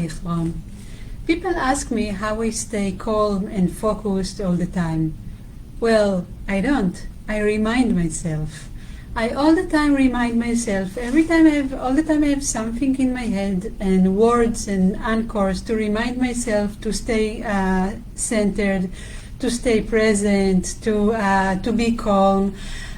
Lichtbrown. People ask me how I stay calm and focused all the time. Well, I don't. I remind myself. I all the time remind myself, all the time I have something in my head and words and anchors to remind myself to stay centered, to stay present, to be calm.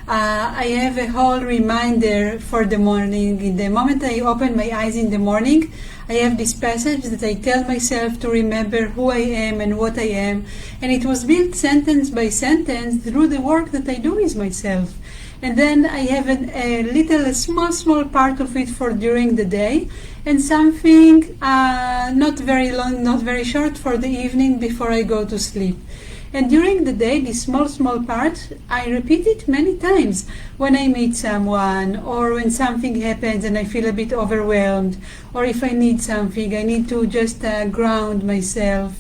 I have a whole reminder for the morning. In the moment I open my eyes in the morning, I have this passage that I tell myself to remember who I am and what I am. And it was built sentence by sentence through the work that I do with myself. And then I have a small part of it for during the day, and something not very long, not very short for the evening before I go to sleep. And during the day, this small part, I repeat it many times when I meet someone, or when something happens and I feel a bit overwhelmed, or if I need something, I need to just ground myself.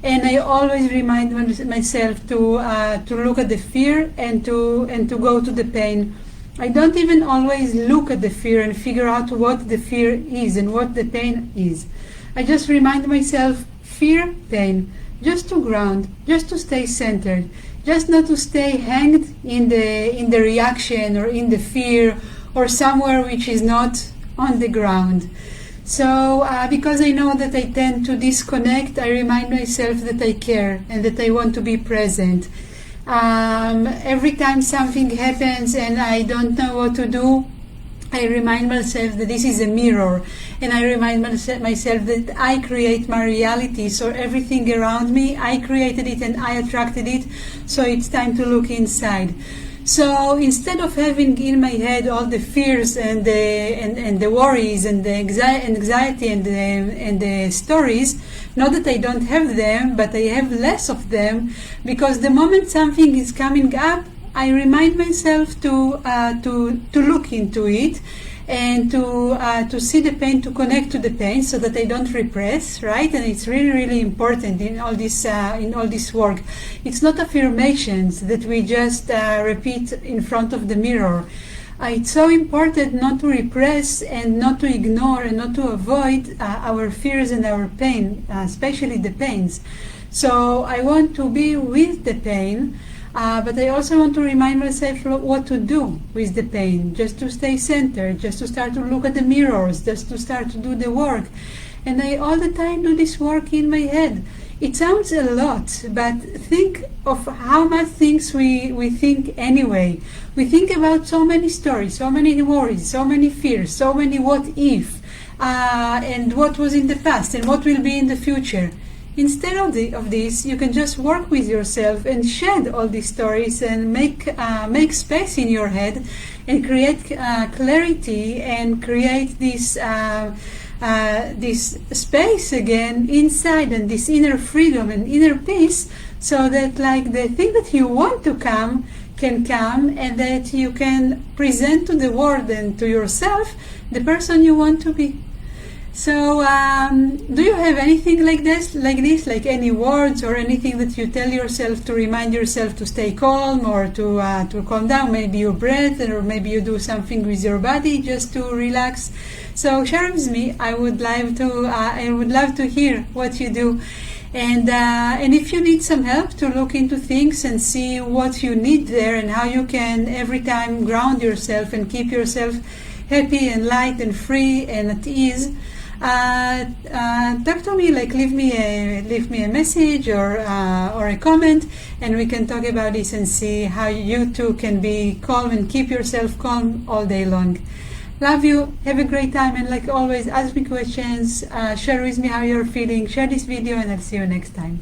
And I always remind myself to look at the fear and to go to the pain. I don't even always look at the fear and figure out what the fear is and what the pain is. I just remind myself, fear, pain, just to ground, just to stay centered, just not to stay hanged in the reaction or in the fear or somewhere which is not on the ground. So because I know that I tend to disconnect, I remind myself that I care and that I want to be present. Every time something happens and I don't know what to do, I remind myself that this is a mirror, and I remind myself that I create my reality. So everything around me, I created it and I attracted it. So it's time to look inside. So instead of having in my head all the fears and the worries and the anxiety and the stories, not that I don't have them, but I have less of them, because the moment something is coming up, I remind myself to look into it and to see the pain, to connect to the pain, so that I don't repress, right? And it's really important in all this work. It's not affirmations that we just repeat in front of the mirror. It's so important not to repress and not to ignore and not to avoid our fears and our pain, especially the pains. So I want to be with the pain. But I also want to remind myself what to do with the pain, just to stay centered, just to start to look at the mirrors, just to start to do the work. And I all the time do this work in my head. It sounds a lot, but think of how much things we think anyway. We think about so many stories, so many worries, so many fears, so many what if, and what was in the past and what will be in the future. Instead of this, you can just work with yourself and shed all these stories and make space in your head and create clarity and create this space again inside, and this inner freedom and inner peace, so that like the thing that you want to come can come, and that you can present to the world and to yourself the person you want to be. So, do you have anything like this, like any words or anything that you tell yourself to remind yourself to stay calm or to calm down? Maybe your breath, or maybe you do something with your body just to relax. So share with me. I would love to hear what you do. And if you need some help to look into things and see what you need there and how you can every time ground yourself and keep yourself happy and light and free and at ease, talk to me, like leave me a message or a comment, and we can talk about this and see how you too can be calm and keep yourself calm all day long. Love you, have a great time, and like always, ask me questions, share with me how you're feeling, share this video, and I'll see you next time.